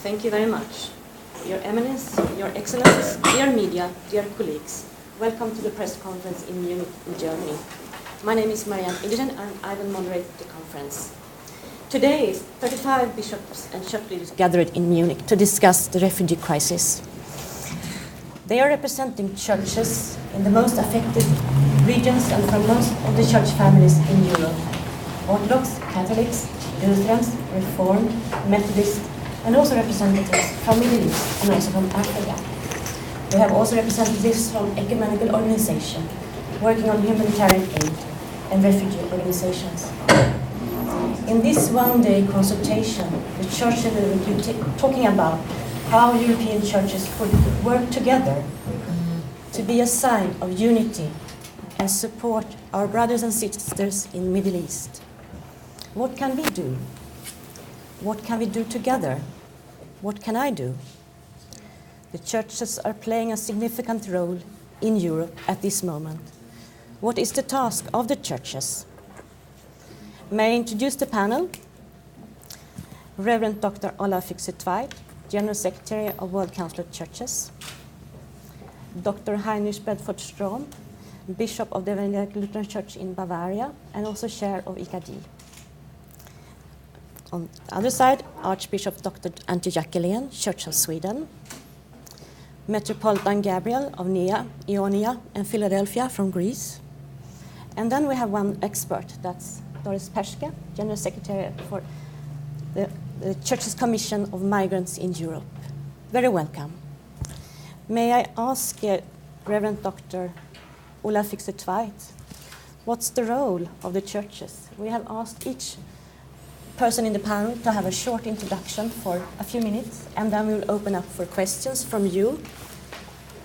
Thank you very much. Your Eminence, Your Excellencies, dear media, dear colleagues, welcome to the press conference in Munich, in Germany. My name is Marianne Ilgen and I will moderate the conference. Today, 35 bishops and church leaders gathered in Munich to discuss the refugee crisis. They are representing churches in the most affected regions and from most of the church families in Europe. Orthodox, Catholics, Lutherans, Reformed, Methodist, and also representatives from Middle East and also from Africa. We have also representatives from ecumenical organizations working on humanitarian aid and refugee organizations. In this one-day consultation, the Church will be talking about how European churches could work together to be a sign of unity and support our brothers and sisters in the Middle East. What can we do? What can we do together? What can I do? The churches are playing a significant role in Europe at this moment. What is the task of the churches? May I introduce the panel? Reverend Dr. Ola Fixer-Tveit, General Secretary of World Council of Churches. Dr. Heinrich Bedford-Strom, Bishop of the Evangelical Lutheran Church in Bavaria and also Chair of IKD. On the other side, Archbishop Dr. Antje Jackelén, Church of Sweden. Metropolitan Gabriel of Nea, Ionia and Philadelphia from Greece. And then we have one expert, that's Doris Perske, General Secretary for the Church's Commission of Migrants in Europe. Very welcome. May I ask Reverend Dr. Ola Fixer-Tveit, what's the role of the churches? We have asked each person in the panel to have a short introduction for a few minutes, and then we will open up for questions from you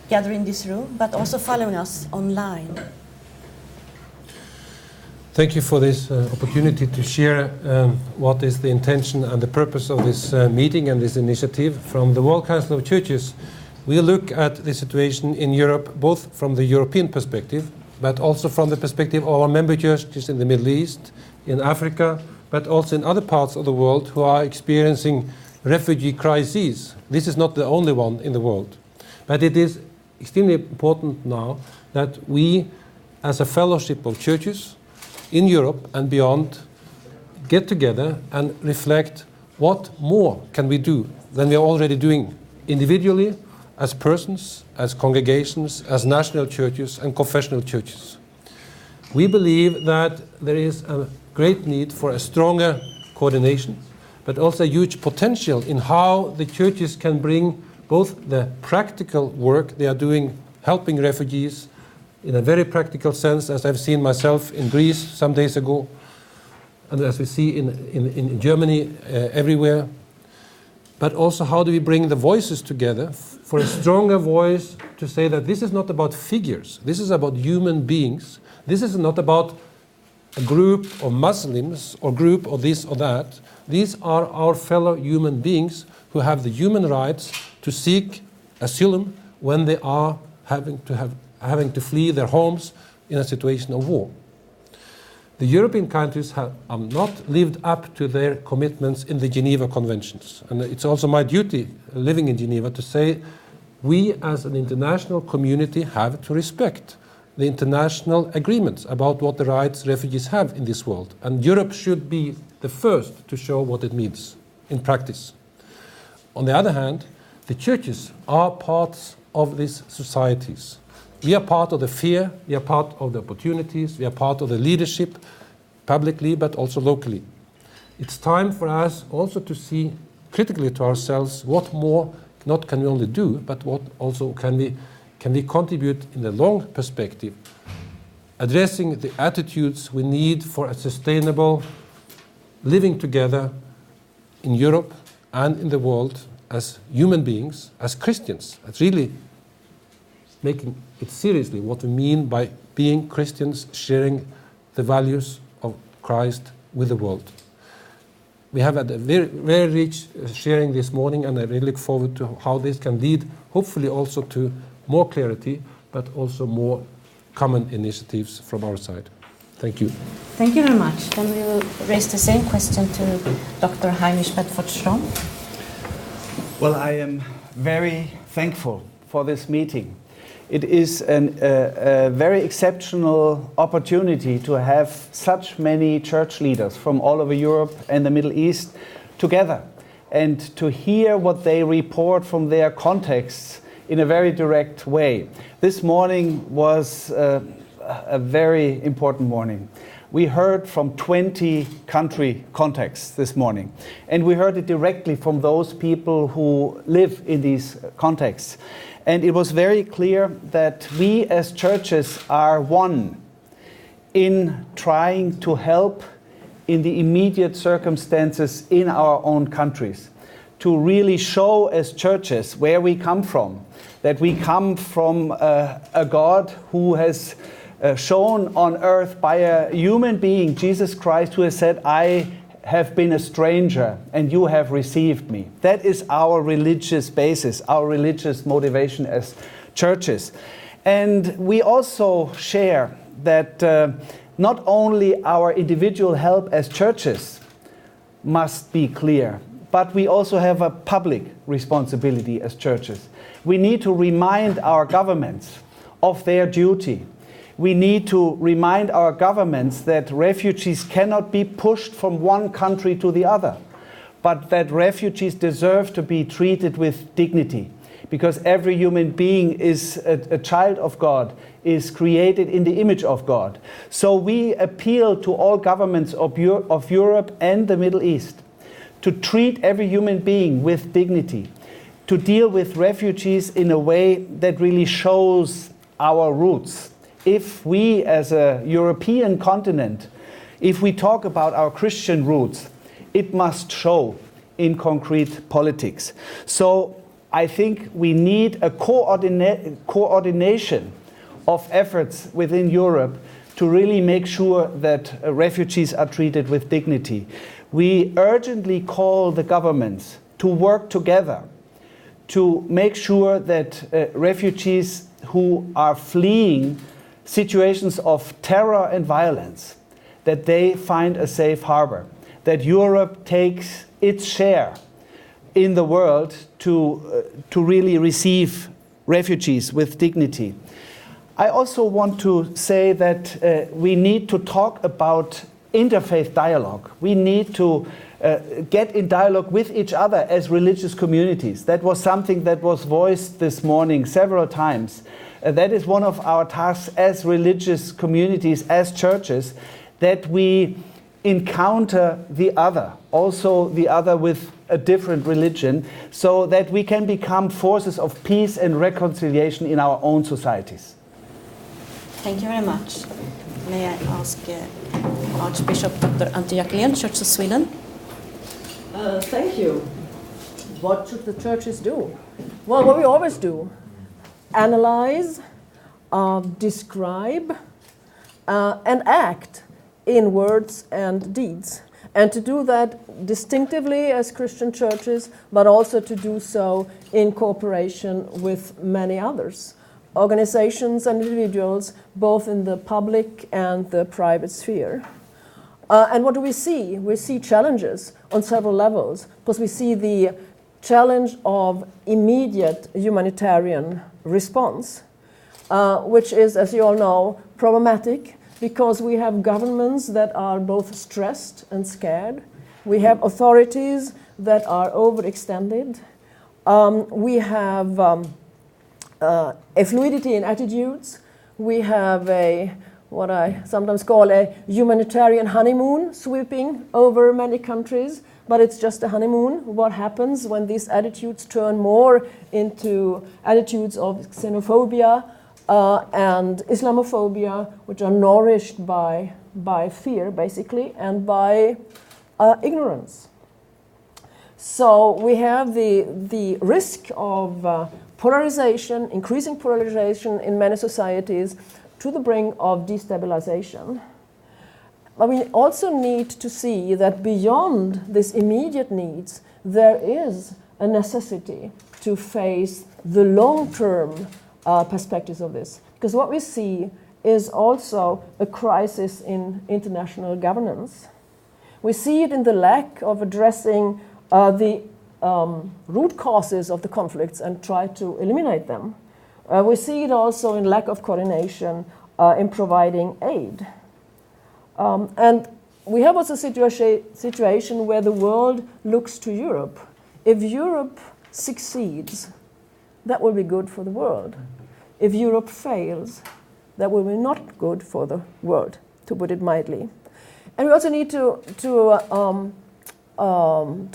gathered in this room, but also following us online. Thank you for this opportunity to share what is the intention and the purpose of this meeting and this initiative. From the World Council of Churches, we look at the situation in Europe both from the European perspective, but also from the perspective of our member churches in the Middle East, in Africa, but also in other parts of the world who are experiencing refugee crises. This is not the only one in the world. But it is extremely important now that we, as a fellowship of churches in Europe and beyond, get together and reflect what more can we do than we are already doing individually, as persons, as congregations, as national churches and confessional churches. We believe that there is a great need for a stronger coordination, but also a huge potential in how the churches can bring both the practical work they are doing, helping refugees in a very practical sense, as I've seen myself in Greece some days ago, and as we see in Germany everywhere. But also how do we bring the voices together for a stronger voice to say that this is not about figures, this is about human beings, this is not about a group of Muslims or group of this or that. These are our fellow human beings who have the human rights to seek asylum when they are having to flee their homes in a situation of war. The European countries have not lived up to their commitments in the Geneva Conventions. And it's also my duty, living in Geneva, to say we as an international community have to respect the international agreements about what the rights refugees have in this world. And Europe should be the first to show what it means in practice. On the other hand, the churches are parts of these societies. We are part of the fear, we are part of the opportunities, we are part of the leadership, publicly but also locally. It's time for us also to see critically to ourselves what more not can we only do, but what also can we contribute in the long perspective, addressing the attitudes we need for a sustainable living together in Europe and in the world as human beings, as Christians, as really making it seriously what we mean by being Christians, sharing the values of Christ with the world. We have had a very, very rich sharing this morning, and I really look forward to how this can lead, hopefully also to more clarity, but also more common initiatives from our side. Thank you. Thank you very much. Then we will raise the same question to Dr. Heinrich Bedford-Strom. Well, I am very thankful for this meeting. It is a very exceptional opportunity to have such many church leaders from all over Europe and the Middle East together and to hear what they report from their contexts in a very direct way. This morning was a very important morning. We heard from 20 country contexts this morning, and we heard it directly from those people who live in these contexts. And it was very clear that we as churches are one in trying to help in the immediate circumstances in our own countries, to really show as churches where we come from, that we come from a God who has shown on earth by a human being, Jesus Christ, who has said, I have been a stranger and you have received me. That is our religious basis, our religious motivation as churches. And we also share that not only our individual help as churches must be clear, but we also have a public responsibility as churches. We need to remind our governments of their duty. We need to remind our governments that refugees cannot be pushed from one country to the other, but that refugees deserve to be treated with dignity, because every human being is a child of God, is created in the image of God. So we appeal to all governments of Europe and the Middle East to treat every human being with dignity, to deal with refugees in a way that really shows our roots. If we as a European continent, if we talk about our Christian roots, it must show in concrete politics. So I think we need a coordination of efforts within Europe to really make sure that refugees are treated with dignity. We urgently call the governments to work together to make sure that refugees who are fleeing situations of terror and violence, that they find a safe harbor, that Europe takes its share in the world to really receive refugees with dignity. I also want to say that we need to talk about interfaith dialogue. We need to get in dialogue with each other as religious communities. That was something that was voiced this morning several times. That is one of our tasks as religious communities, as churches, that we encounter the other, also the other with a different religion, so that we can become forces of peace and reconciliation in our own societies. Thank you very much. May I ask Archbishop Dr. Ante Jacqueline, Church of Sweden? Thank you. What should the churches do? Well, what we always do. Analyze, describe, and act in words and deeds. And to do that distinctively as Christian churches, but also to do so in cooperation with many others, organizations and individuals, both in the public and the private sphere. And what do we see? We see challenges on several levels, because we see the challenge of immediate humanitarian response, which is, as you all know, problematic because we have governments that are both stressed and scared. We have authorities that are overextended. We have a fluidity in attitudes. We have what I sometimes call a humanitarian honeymoon sweeping over many countries, but it's just a honeymoon. What happens when these attitudes turn more into attitudes of xenophobia and Islamophobia, which are nourished by fear, basically, and by ignorance? So we have the risk of polarization, increasing polarization in many societies, to the brink of destabilization. But we also need to see that beyond these immediate needs, there is a necessity to face the long-term perspectives of this. Because what we see is also a crisis in international governance. We see it in the lack of addressing the root causes of the conflicts and try to eliminate them. We see it also in lack of coordination in providing aid. And we have also a situation where the world looks to Europe. If Europe succeeds, that will be good for the world. If Europe fails, that will be not good for the world, to put it mildly. And we also need to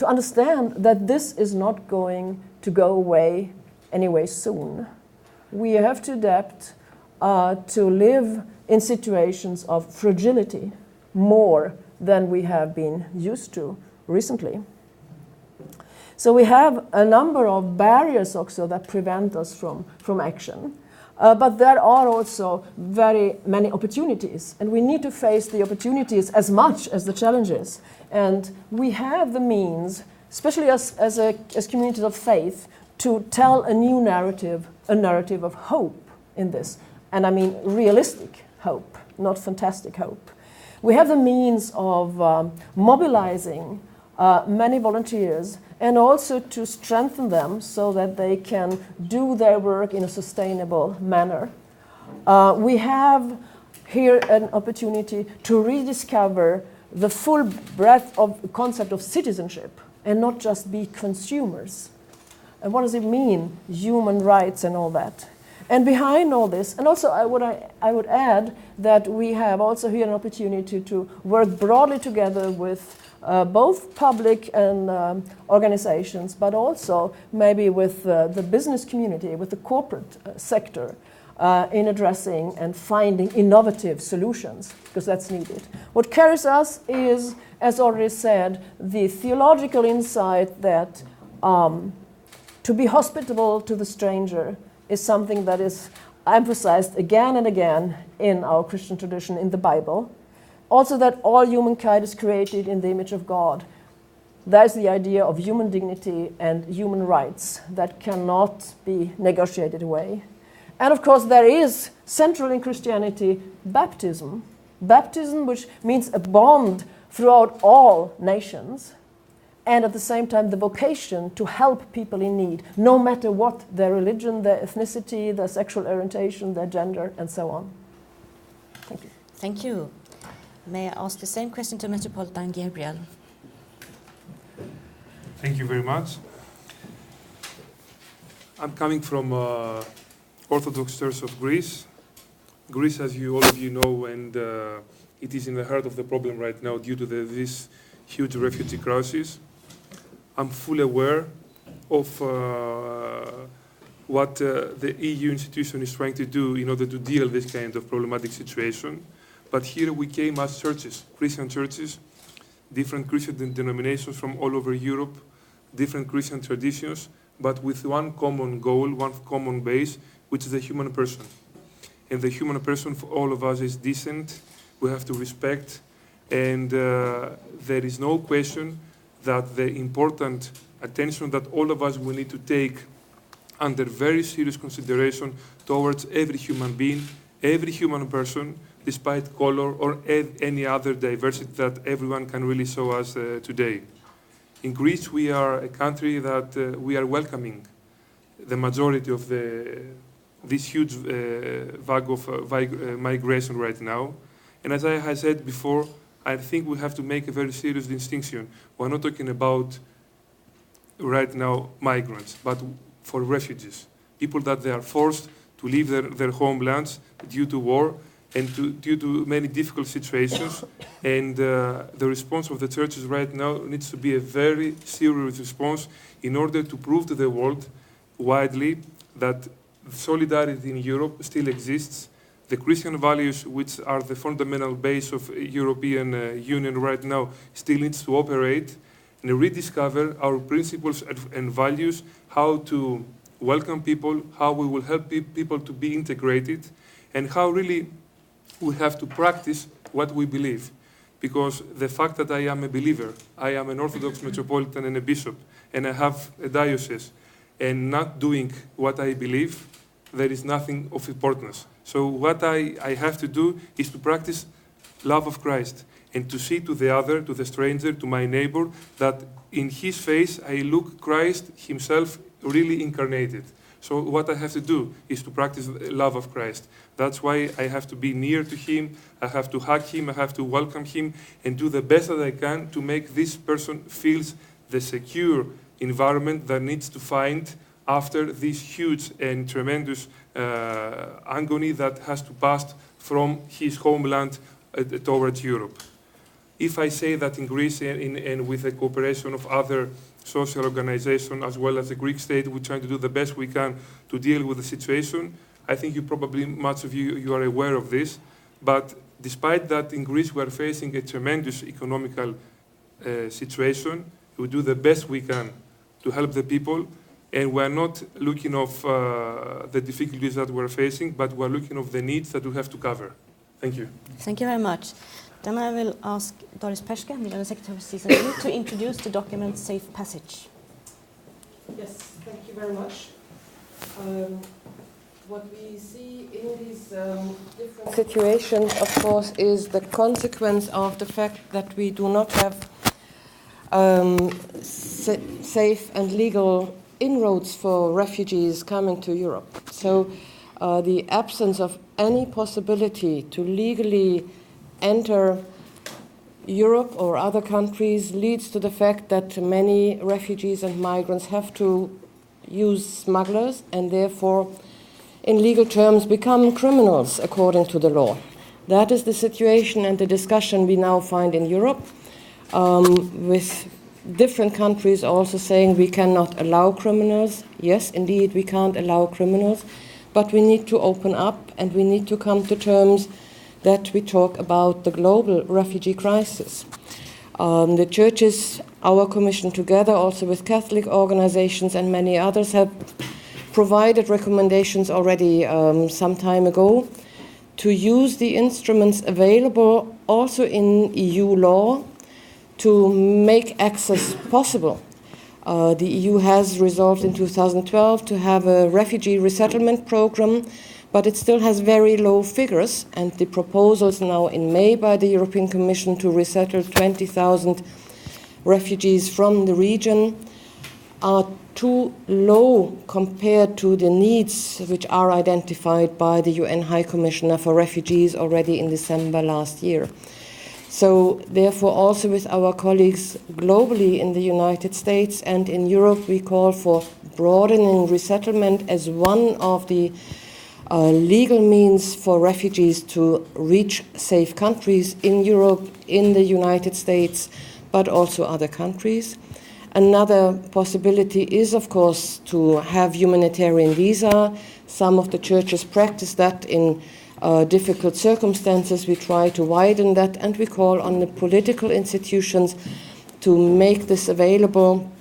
understand that this is not going to go away anyway soon. We have to adapt to live in situations of fragility more than we have been used to recently. So we have a number of barriers also that prevent us from action. But there are also very many opportunities, and we need to face the opportunities as much as the challenges. And we have the means, especially as communities of faith, to tell a new narrative, a narrative of hope in this. And I mean realistic hope, not fantastic hope. We have the means of mobilizing many volunteers and also to strengthen them so that they can do their work in a sustainable manner. We have here an opportunity to rediscover the full breadth of the concept of citizenship and not just be consumers. And what does it mean, human rights and all that? And behind all this, and also I would add that we have also here an opportunity to work broadly together with both public and organizations, but also maybe with the business community, with the corporate sector, in addressing and finding innovative solutions, because that's needed. What carries us is, as already said, the theological insight that to be hospitable to the stranger is something that is emphasized again and again in our Christian tradition, in the Bible. Also that all humankind is created in the image of God. That is the idea of human dignity and human rights that cannot be negotiated away. And of course there is central in Christianity baptism. Baptism, which means a bond throughout all nations, and at the same time the vocation to help people in need, no matter what their religion, their ethnicity, their sexual orientation, their gender, and so on. Thank you. Thank you. May I ask the same question to Metropolitan Gabriel? Thank you very much. I'm coming from Orthodox Church of Greece. Greece, as all of you know, and it is in the heart of the problem right now due to this huge refugee crisis. I'm fully aware of what the EU institution is trying to do in order to deal with this kind of problematic situation. But here we came as churches, Christian churches, different Christian denominations from all over Europe, different Christian traditions, but with one common goal, one common base, which is the human person. And the human person for all of us is decent, we have to respect, and there is no question that the important attention that all of us will need to take under very serious consideration towards every human being, every human person, despite color or any other diversity that everyone can really show us today. In Greece, we are a country that we are welcoming the majority of this huge vague of migration right now. And as I said before, I think we have to make a very serious distinction. We're not talking about right now migrants, but for refugees, people that they are forced to leave their homelands due to war and due to many difficult situations. And the response of the churches right now needs to be a very serious response in order to prove to the world widely that solidarity in Europe still exists. The Christian values, which are the fundamental base of European Union right now, still needs to operate and rediscover our principles and values, how to welcome people, how we will help people to be integrated, and how really we have to practice what we believe. Because the fact that I am a believer, I am an Orthodox metropolitan and a bishop, and I have a diocese, and not doing what I believe, there is nothing of importance. So what I have to do is to practice love of Christ. and to see to the other, to the stranger, to my neighbor, that in his face I look Christ himself really incarnated. So what I have to do is to practice the love of Christ. That's why I have to be near to him, I have to hug him, I have to welcome him, and do the best that I can to make this person feel the secure environment that needs to find after this huge and tremendous agony that has to pass from his homeland towards Europe. If I say that in Greece and with the cooperation of other social organizations as well as the Greek state, we're trying to do the best we can to deal with the situation, I think much of you are aware of this. But despite that, in Greece we are facing a tremendous economical situation. We do the best we can to help the people, and we are not looking of the difficulties that we're facing, but we're looking of the needs that we have to cover. Thank you. Thank you very much. Then I will ask Doris Perska, General Secretary of CSNU, to introduce the document Safe Passage. Yes, thank you very much. What we see in these different situations, of course, is the consequence of the fact that we do not have safe and legal inroads for refugees coming to Europe. So the absence of any possibility to legally enter Europe or other countries leads to the fact that many refugees and migrants have to use smugglers and therefore, in legal terms, become criminals according to the law. That is the situation and the discussion we now find in Europe, with different countries also saying we cannot allow criminals. Yes, indeed, we can't allow criminals, but we need to open up and we need to come to terms that we talk about the global refugee crisis. The churches, our commission together also with Catholic organizations and many others, have provided recommendations already some time ago to use the instruments available also in EU law to make access possible. The EU has resolved in 2012 to have a refugee resettlement program, but it still has very low figures, and the proposals now in May by the European Commission to resettle 20,000 refugees from the region are too low compared to the needs which are identified by the UN High Commissioner for Refugees already in December last year. So therefore also with our colleagues globally in the United States and in Europe, we call for broadening resettlement as one of the legal means for refugees to reach safe countries in Europe, in the United States, but also other countries. Another possibility is, of course, to have humanitarian visa. Some of the churches practice that in difficult circumstances. We try to widen that, and we call on the political institutions to make this available.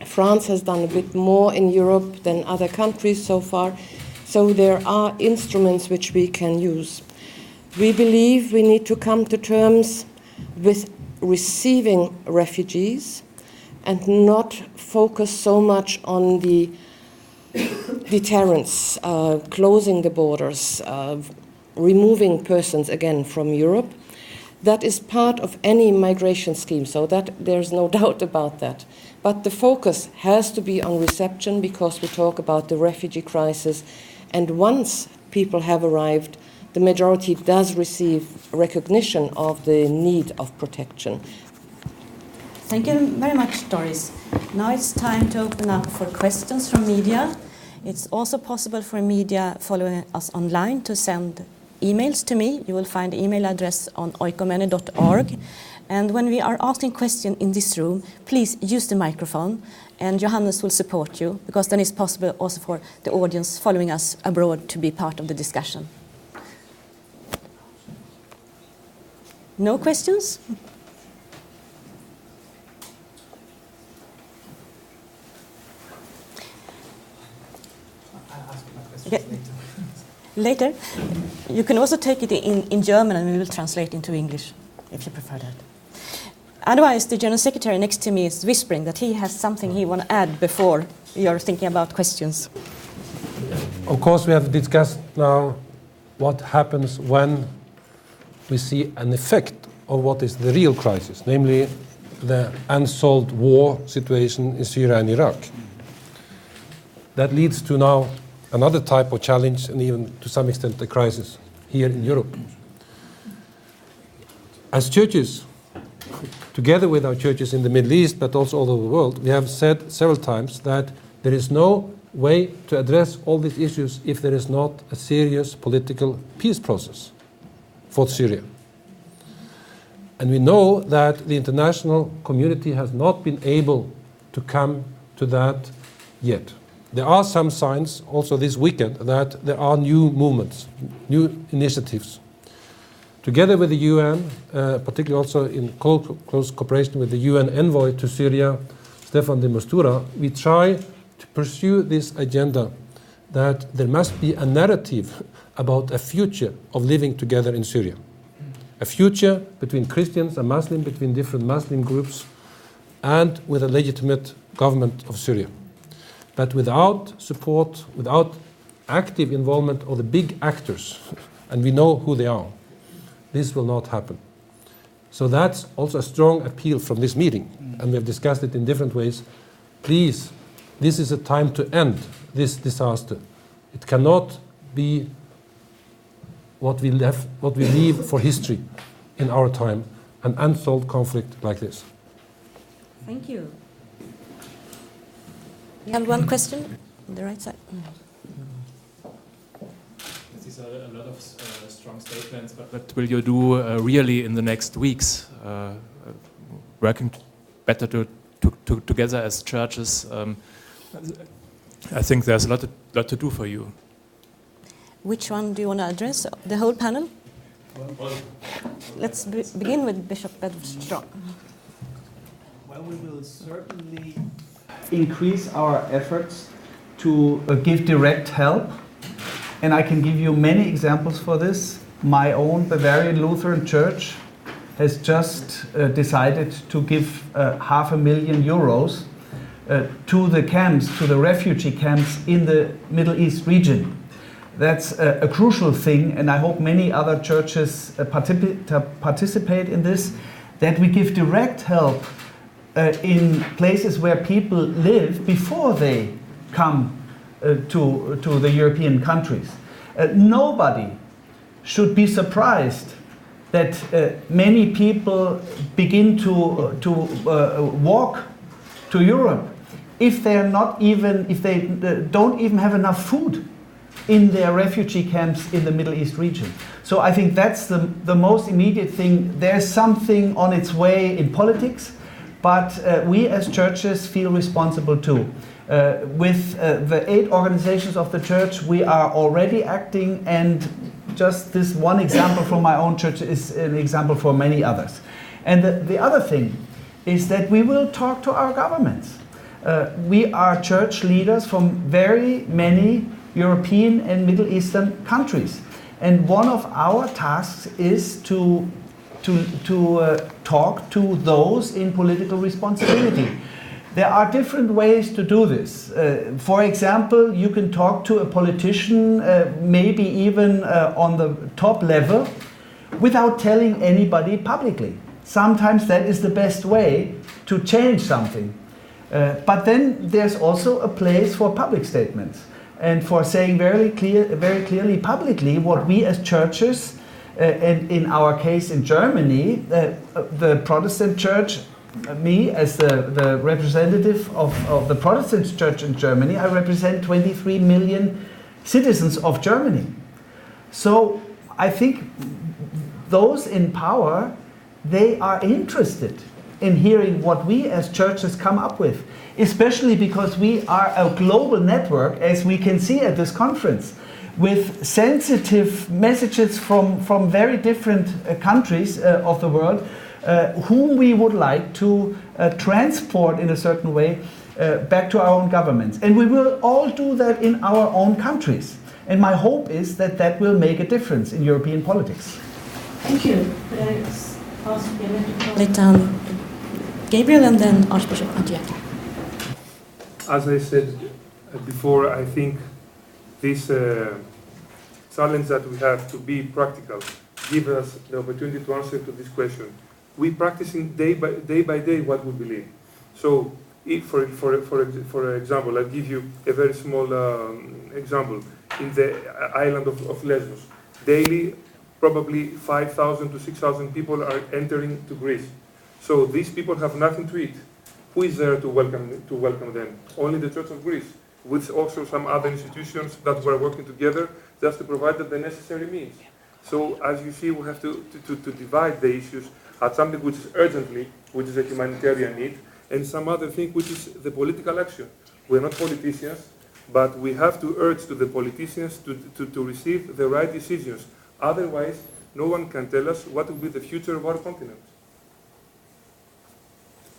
France has done a bit more in Europe than other countries so far. So there are instruments which we can use. We believe we need to come to terms with receiving refugees and not focus so much on the deterrence, closing the borders, removing persons again from Europe. That is part of any migration scheme, so that there's no doubt about that. But the focus has to be on reception because we talk about the refugee crisis. And once people have arrived, the majority does receive recognition of the need of protection. Thank you very much, Doris. Now it's time to open up for questions from media. It's also possible for media following us online to send emails to me. You will find the email address on oikomene.org. And when we are asking questions in this room, please use the microphone, and Johannes will support you, because then it's possible also for the audience following us abroad to be part of the discussion. No questions? I'll ask my questions later. You can also take it in German, and we will translate into English, if you prefer that. Otherwise, the General Secretary next to me is whispering that he has something he want to add before you're thinking about questions. Of course, we have discussed now what happens when we see an effect of what is the real crisis, namely the unsolved war situation in Syria and Iraq. That leads to now another type of challenge and even to some extent a crisis here in Europe. As churches, together with our churches in the Middle East but also all over the world, we have said several times that there is no way to address all these issues if there is not a serious political peace process for Syria. And we know that the international community has not been able to come to that yet. There are some signs also this weekend that there are new movements, new initiatives. Together with the UN, particularly also in close cooperation with the UN envoy to Syria, Staffan de Mistura, we try to pursue this agenda that there must be a narrative about a future of living together in Syria. A future between Christians and Muslims, between different Muslim groups, and with a legitimate government of Syria. But without support, without active involvement of the big actors, and we know who they are, this will not happen. So that's also a strong appeal from this meeting, and we have discussed it in different ways. Please, this is a time to end this disaster. It cannot be what we leave for history in our time, an unsolved conflict like this. Thank you. We have one question on the right side. These are a lot of strong statements, but what will you do really in the next weeks? Working better together as churches. I think there's a lot to do for you. Which one do you want to address? The whole panel? Let's begin with Bishop Bedford-Strong. Well, we will certainly increase our efforts to give direct help. And I can give you many examples for this. My own Bavarian Lutheran Church has just decided to give €500,000 to the camps, to the refugee camps in the Middle East region. That's a crucial thing, and I hope many other churches participate in this, that we give direct help in places where people live before they come to the European countries. Nobody should be surprised that many people begin to walk to Europe if they don't even have enough food in their refugee camps in the Middle East region. So I think that's the most immediate thing. There's something on its way in politics, but we as churches feel responsible too. With the 8 organizations of the church, we are already acting, and just this one example from my own church is an example for many others. And the other thing is that we will talk to our governments. We are church leaders from very many European and Middle Eastern countries. And one of our tasks is to talk to those in political responsibility. There are different ways to do this. For example, you can talk to a politician, maybe even on the top level, without telling anybody publicly. Sometimes that is the best way to change something. But then there's also a place for public statements and for saying very clearly publicly what we as churches, and in our case in Germany, the Protestant Church, me as the representative of the Protestant Church in Germany, I represent 23 million citizens of Germany. So I think those in power, they are interested in hearing what we as churches come up with, especially because we are a global network, as we can see at this conference, with sensitive messages from very different countries of the world, whom we would like to transport in a certain way back to our own governments. And we will all do that in our own countries. And my hope is that that will make a difference in European politics. Thank you. Could I ask Gabriel and then Archbishop Antioch? As I said before, I think this challenge that we have to be practical give us the opportunity to answer to this question. We practicing day by day what we believe. So, if for example, I'll give you a very small example. In the island of Lesbos, daily, probably 5,000 to 6,000 people are entering to Greece. So these people have nothing to eat. Who is there to welcome them? Only the Church of Greece, with also some other institutions that were working together just to provide them the necessary means. So as you see, we have to divide the issues at something which is urgently, which is a humanitarian need, and some other thing which is the political action. We're not politicians, but we have to urge to the politicians to receive the right decisions. Otherwise, no one can tell us what will be the future of our continent.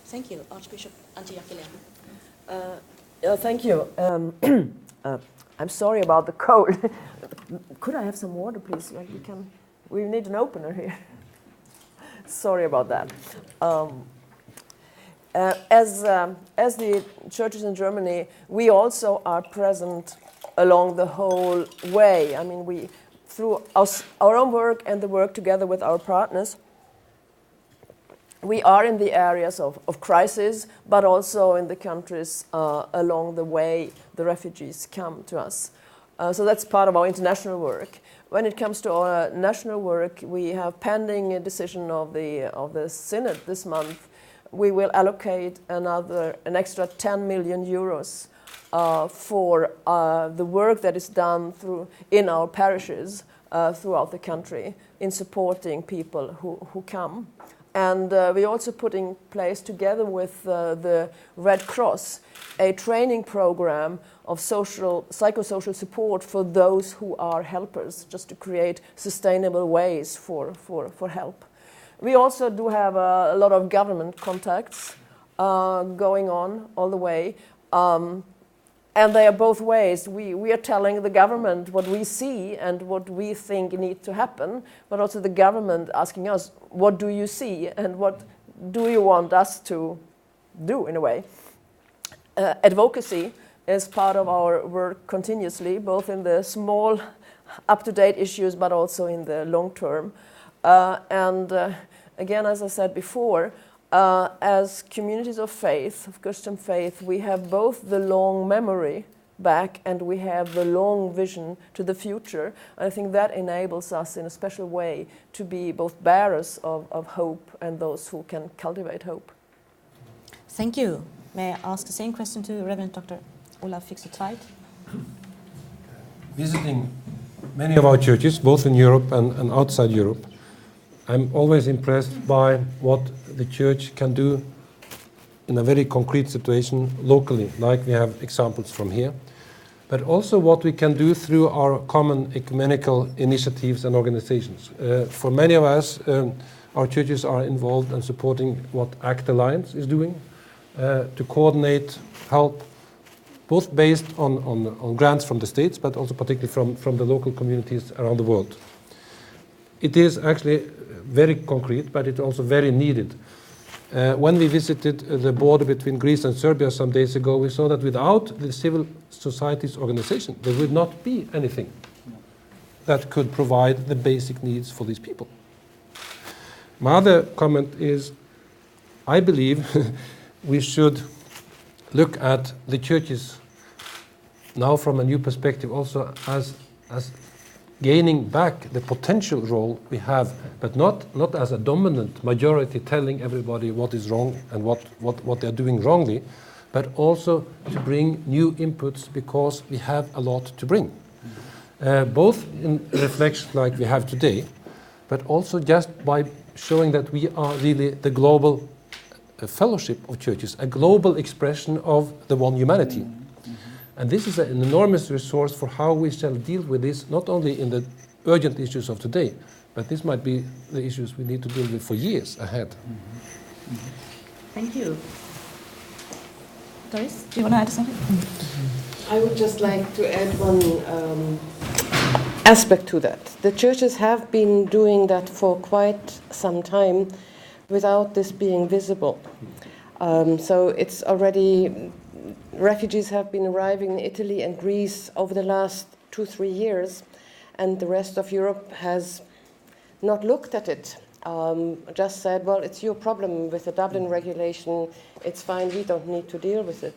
Thank you, Archbishop Antiakile. Thank you. I'm sorry about the cold. Could I have some water, please? Like we need an opener here. Sorry about that. As the churches in Germany, we also are present along the whole way. I mean, we, through our own work and the work together with our partners, we are in the areas of crisis, but also in the countries along the way the refugees come to us. So that's part of our international work. When it comes to our national work, we have pending a decision of the Synod this month. We will allocate an extra 10 million euros for the work that is done in our parishes throughout the country in supporting people who come. And we also put in place, together with the Red Cross, a training program of psychosocial support for those who are helpers, just to create sustainable ways for help. We also do have a lot of government contacts going on all the way. And they are both ways. We are telling the government what we see and what we think needs to happen, but also the government asking us, what do you see and what do you want us to do, in a way. Advocacy is part of our work continuously, both in the small, up-to-date issues, but also in the long term. Again, as I said before, as communities of faith, of Christian faith, we have both the long memory back and we have the long vision to the future. And I think that enables us in a special way to be both bearers of hope and those who can cultivate hope. Thank you. May I ask the same question to Reverend Dr. Olaf Fixer-Tveit? Visiting many of our churches, both in Europe and outside Europe, I'm always impressed by what the church can do in a very concrete situation locally, like we have examples from here, but also what we can do through our common ecumenical initiatives and organizations. For many of us, our churches are involved in supporting what ACT Alliance is doing to coordinate help, both based on grants from the states, but also particularly from the local communities around the world. It is actually very concrete, but it's also very needed. When we visited the border between Greece and Serbia some days ago, we saw that without the civil society's organization, there would not be anything that could provide the basic needs for these people. My other comment is, I believe we should look at the churches now from a new perspective, also as gaining back the potential role we have, but not as a dominant majority telling everybody what is wrong and what they're doing wrongly, but also to bring new inputs because we have a lot to bring. Both in reflection like we have today, but also just by showing that we are really the global fellowship of churches, a global expression of the one humanity. And this is an enormous resource for how we shall deal with this, not only in the urgent issues of today, but this might be the issues we need to deal with for years ahead. Thank you. Doris, do you want to add something? I would just like to add one aspect to that. The churches have been doing that for quite some time without this being visible. So it's already... Refugees have been arriving in Italy and Greece over the last 2-3 years, and the rest of Europe has not looked at it, just said, well, it's your problem with the Dublin regulation, it's fine, we don't need to deal with it.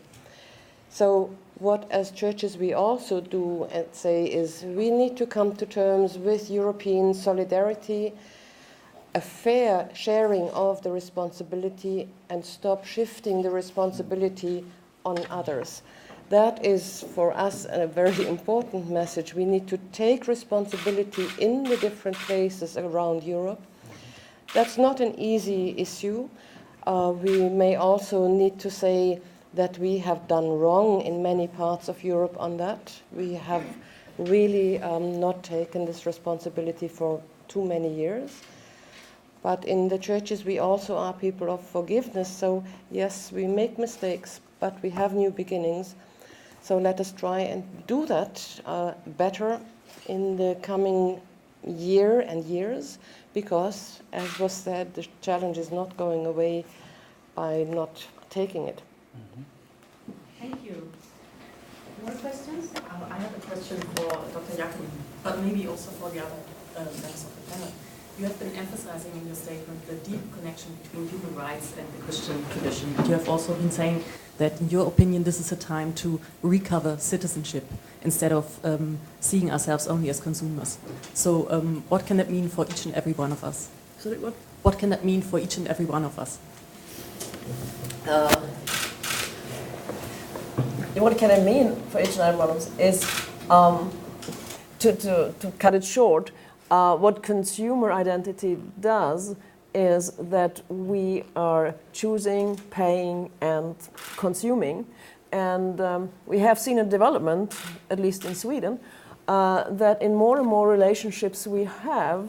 So what as churches we also do and say is we need to come to terms with European solidarity, a fair sharing of the responsibility, and stop shifting the responsibility on others. That is for us a very important message. We need to take responsibility in the different places around Europe. That's not an easy issue. We may also need to say that we have done wrong in many parts of Europe on that. We have really not taken this responsibility for too many years. But in the churches we also are people of forgiveness, so yes, we make mistakes, but we have new beginnings. So let us try and do that better in the coming year and years, because, as was said, the challenge is not going away by not taking it. Thank you. More questions? I have a question for Dr. Jakob, but maybe also for the other members of the panel. You have been emphasizing in your statement the deep connection between human rights and the Christian tradition. But you have also been saying that, in your opinion, this is a time to recover citizenship instead of seeing ourselves only as consumers. So what can that mean for each and every one of us? Sorry, what? What can that mean for each and every one of us? What can I mean for each and every one of us is, to cut it short, what consumer identity does is that we are choosing, paying, and consuming. And we have seen a development, at least in Sweden, that in more and more relationships we are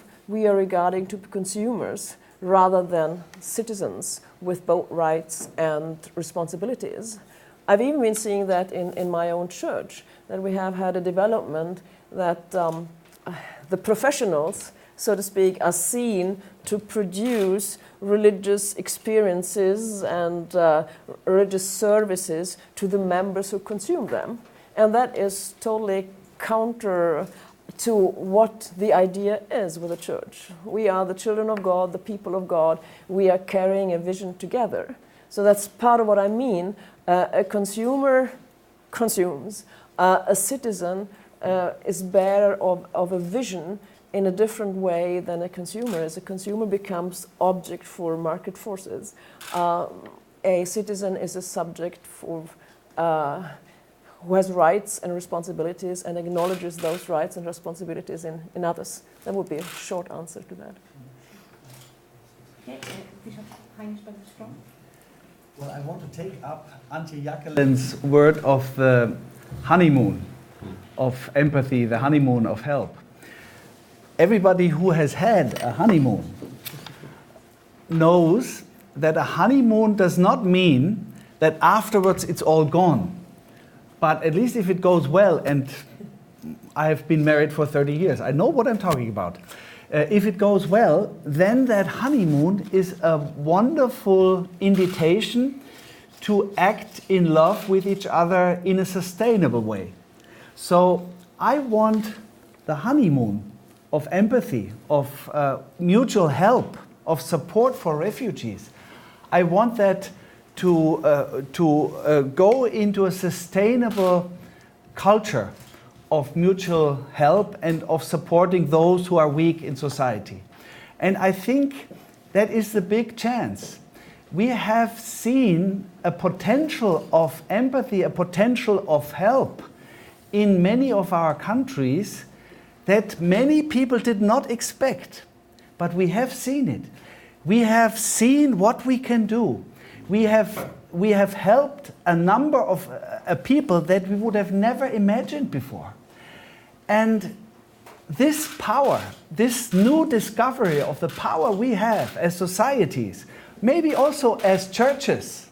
regarding to consumers rather than citizens with both rights and responsibilities. I've even been seeing that in my own church, that we have had a development that the professionals, so to speak, are seen to produce religious experiences and religious services to the members who consume them. And that is totally counter to what the idea is with the church. We are the children of God, the people of God. We are carrying a vision together. So that's part of what I mean. A consumer consumes. A citizen is bearer of a vision in a different way than a consumer is. A consumer becomes object for market forces. A citizen is a subject for who has rights and responsibilities and acknowledges those rights and responsibilities in others. That would be a short answer to that. Okay, Bishop Heinrich Strong. Well, I want to take up Antje Jackelin's word of the honeymoon of empathy, the honeymoon of help. Everybody who has had a honeymoon knows that a honeymoon does not mean that afterwards it's all gone. But at least if it goes well, and I have been married for 30 years, I know what I'm talking about. If it goes well, then that honeymoon is a wonderful invitation to act in love with each other in a sustainable way. So I want the honeymoon of empathy, of mutual help, of support for refugees. I want that to go into a sustainable culture of mutual help and of supporting those who are weak in society. And I think that is the big chance. We have seen a potential of empathy, a potential of help in many of our countries that many people did not expect, but we have seen it. We have seen what we can do. We have helped a number of people that we would have never imagined before. And this power, this new discovery of the power we have as societies, maybe also as churches,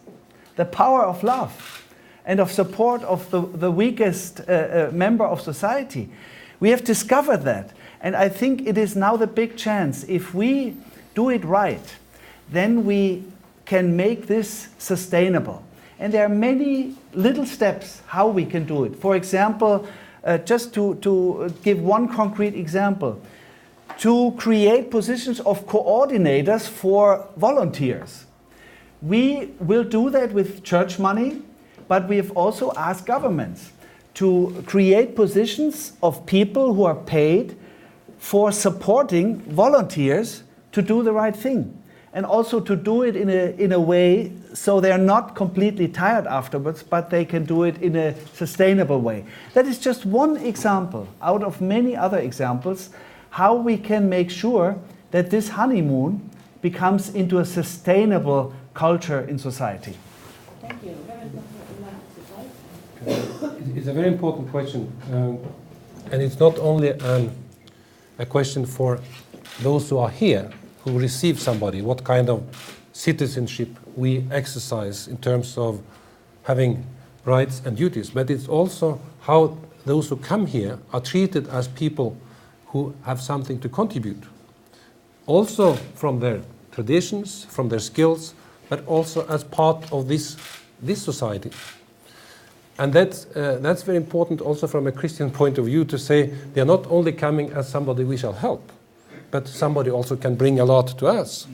the power of love and of support of the weakest member of society, we have discovered that. And I think it is now the big chance. If we do it right, then we can make this sustainable. And there are many little steps how we can do it. For example, just to give one concrete example, to create positions of coordinators for volunteers. We will do that with church money, but we have also asked governments to create positions of people who are paid for supporting volunteers to do the right thing, and also to do it in a way so they're not completely tired afterwards, but they can do it in a sustainable way. That is just one example out of many other examples how we can make sure that this honeymoon becomes into a sustainable culture in society. Thank you. It's a very important question, and it's not only a question for those who are here, who receive somebody, what kind of citizenship we exercise in terms of having rights and duties, but it's also how those who come here are treated as people who have something to contribute, also from their traditions, from their skills, but also as part of this society. And that's very important also from a Christian point of view, to say they are not only coming as somebody we shall help, but somebody also can bring a lot to us.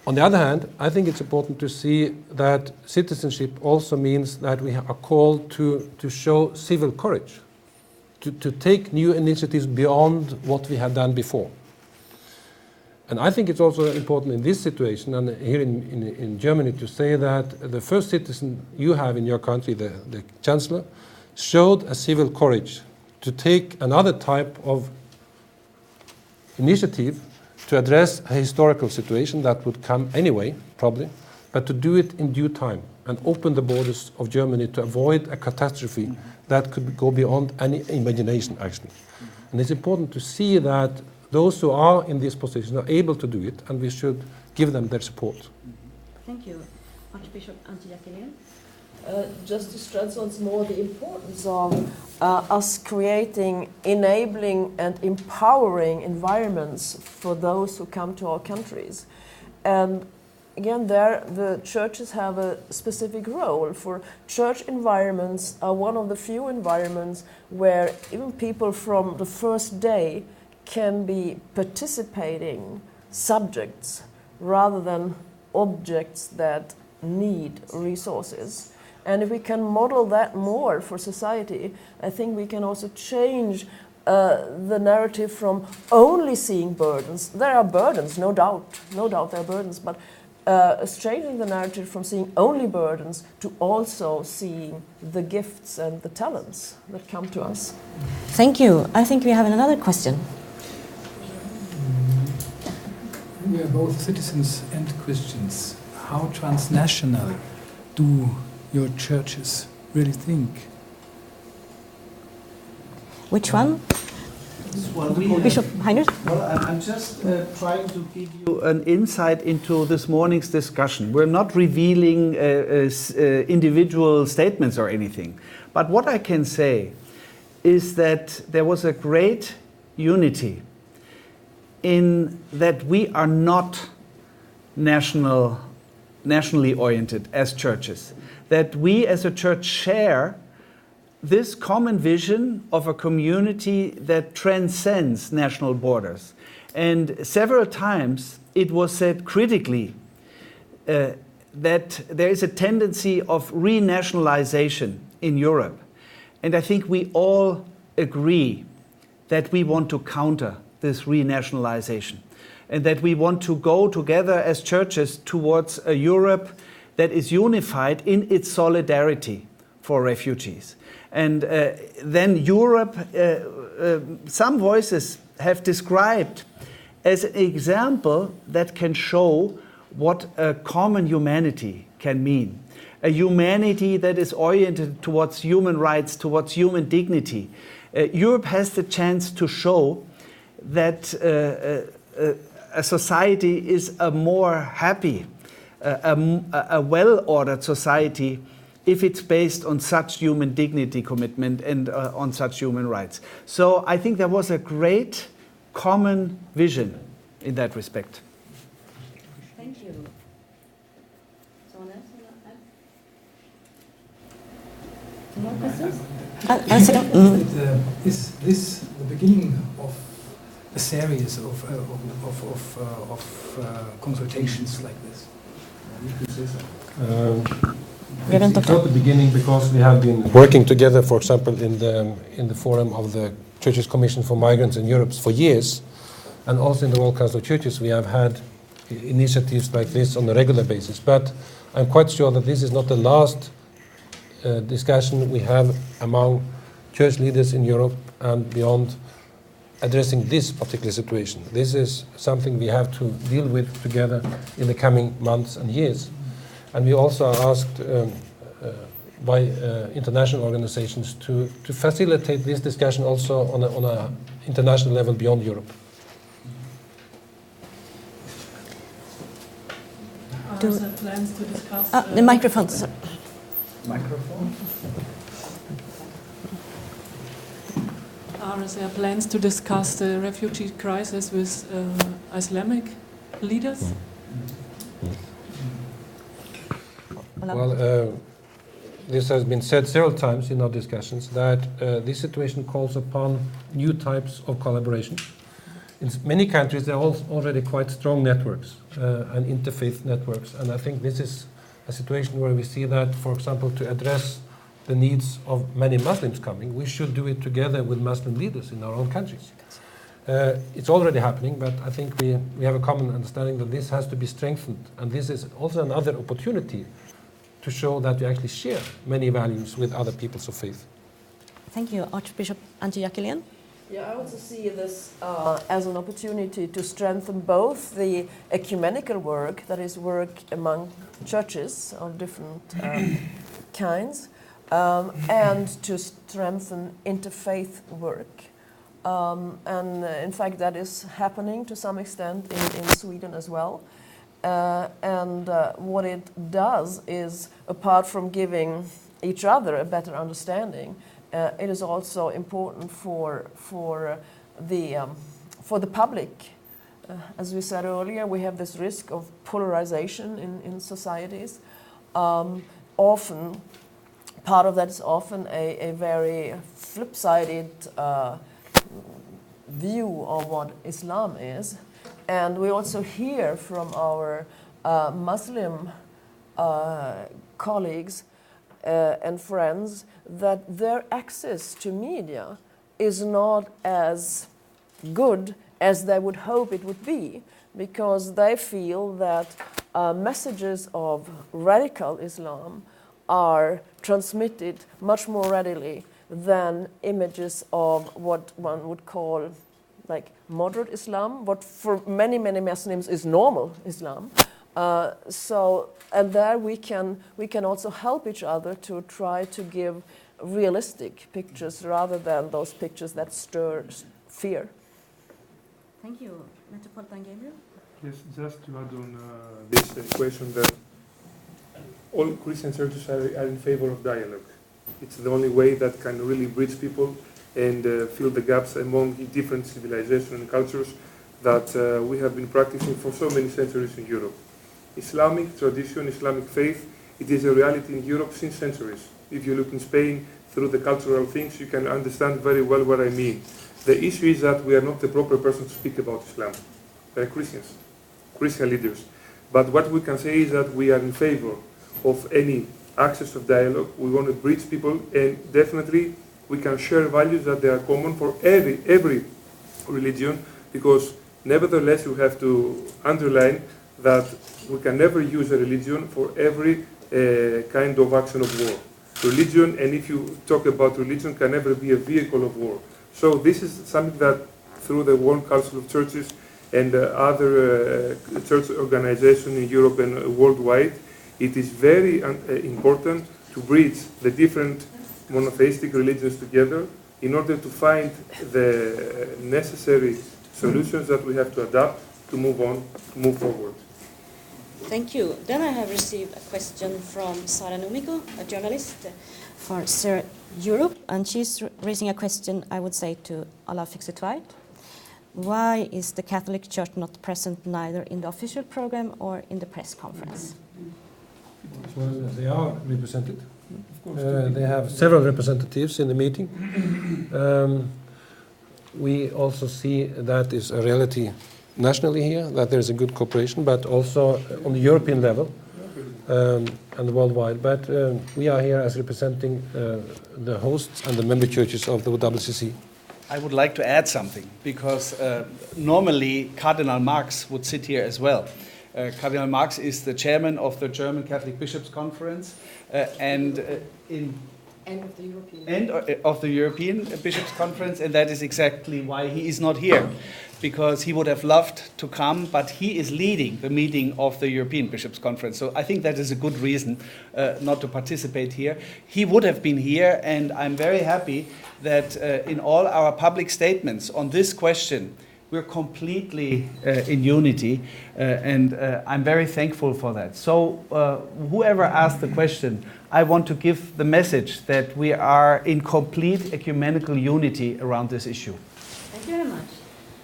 On the other hand, I think it's important to see that citizenship also means that we are called to show civil courage, to take new initiatives beyond what we have done before. And I think it's also important in this situation, and here in Germany, to say that the first citizen you have in your country, the Chancellor, showed a civil courage to take another type of initiative to address a historical situation that would come anyway, probably, but to do it in due time and open the borders of Germany to avoid a catastrophe that could go beyond any imagination, actually. And it's important to see that those who are in this position are able to do it, and we should give them their support. Thank you. Archbishop Antti. Just to stress once more the importance of us creating enabling and empowering environments for those who come to our countries. And again, there the churches have a specific role. For church environments are one of the few environments where even people from the first day can be participating subjects rather than objects that need resources. And if we can model that more for society, I think we can also change the narrative from only seeing burdens. There are burdens, no doubt there are burdens, but changing the narrative from seeing only burdens to also seeing the gifts and the talents that come to us. Thank you. I think we have another question. We are both citizens and Christians. How transnational do your churches really think? Which one? Well, Bishop Heinrich? Well, I'm just trying to give you an insight into this morning's discussion. We're not revealing individual statements or anything. But what I can say is that there was a great unity in that we are not nationally oriented as churches. That we as a church share this common vision of a community that transcends national borders. And several times it was said critically that there is a tendency of renationalization in Europe. And I think we all agree that we want to counter this renationalization, and that we want to go together as churches towards a Europe that is unified in its solidarity for refugees. And then Europe, some voices have described as an example that can show what a common humanity can mean. A humanity that is oriented towards human rights, towards human dignity. Europe has the chance to show that a society is a more happy, a well-ordered society if it's based on such human dignity commitment and on such human rights. So I think there was a great common vision in that respect. Thank you. Someone else? More questions? Is this the beginning of a series of consultations like this? It's not the beginning because we have been working together, for example, in the forum of the Churches Commission for Migrants in Europe for years, and also in the World Council of Churches we have had initiatives like this on a regular basis. But I'm quite sure that this is not the last discussion we have among church leaders in Europe and beyond addressing this particular situation. This is something we have to deal with together in the coming months and years. And we also are asked by international organizations to facilitate this discussion also on a international level beyond Europe. Are there plans to discuss the microphone, sir. Microphone? Are there plans to discuss the refugee crisis with Islamic leaders? Well, this has been said several times in our discussions that this situation calls upon new types of collaboration. In many countries there are already quite strong networks and interfaith networks, and I think this is a situation where we see that, for example, to address the needs of many Muslims coming, we should do it together with Muslim leaders in our own countries. It's already happening, but I think we have a common understanding that this has to be strengthened, and this is also another opportunity to show that we actually share many values with other peoples of faith. Thank you, Archbishop Antje Jacquelien. Yeah, I also see this as an opportunity to strengthen both the ecumenical work, that is work among churches of different kinds, and to strengthen interfaith work. And in fact that is happening to some extent in Sweden as well. And what it does is, apart from giving each other a better understanding, it is also important for the public. As we said earlier, we have this risk of polarization in societies. Often, part of that is often a very flip-sided view of what Islam is. And we also hear from our Muslim colleagues and friends that their access to media is not as good as they would hope it would be, because they feel that messages of radical Islam are transmitted much more readily than images of what one would call like moderate Islam, what for many Muslims is normal Islam. And there we can also help each other to try to give realistic pictures rather than those pictures that stir fear. Thank you. Metropolitan Gabriel? Yes, just to add on this question that all Christian churches are in favor of dialogue. It's the only way that can really bridge people and fill the gaps among different civilizations and cultures that we have been practicing for so many centuries in Europe. Islamic tradition, Islamic faith, it is a reality in Europe since centuries. If you look in Spain through the cultural things, you can understand very well what I mean. The issue is that we are not the proper person to speak about Islam. We are Christians, Christian leaders. But what we can say is that we are in favor of any access of dialogue. We want to bridge people, and definitely we can share values that they are common for every religion, because nevertheless we have to underline that we can never use a religion for every kind of action of war. Religion, and if you talk about religion, can never be a vehicle of war. So this is something that through the World Council of Churches and other church organizations in Europe and worldwide, it is very important to bridge the different monotheistic religions together in order to find the necessary solutions that we have to adapt to move on, to move forward. Thank you. Then I have received a question from Sara Numiko, a journalist for Sir Europe, and she's raising a question, I would say, to alla fixitweit. Why is the Catholic Church not present neither in the official program or in the press conference? Well, they are represented. They have several representatives in the meeting. we also see that is a reality nationally here, that there is a good cooperation, but also on the European level and worldwide. But we are here as representing the hosts and the member churches of the WCC. I would like to add something, because normally Cardinal Marx would sit here as well. Cardinal Marx is the chairman of the German Catholic Bishops' Conference and End of the European. End of the European Bishops' Conference, and that is exactly why he is not here, because he would have loved to come, but he is leading the meeting of the European Bishops' Conference. So I think that is a good reason not to participate here. He would have been here, and I'm very happy that in all our public statements on this question, we're completely in unity, and I'm very thankful for that. So whoever asked the question, I want to give the message that we are in complete ecumenical unity around this issue. Thank you very much.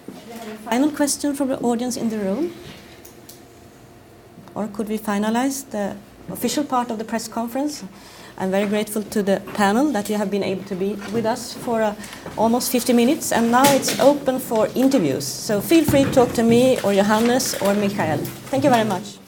Do we have a final question from the audience in the room? Or could we finalize the official part of the press conference? I'm very grateful to the panel that you have been able to be with us for almost 50 minutes, and now it's open for interviews. So feel free to talk to me or Johannes or Michael. Thank you very much.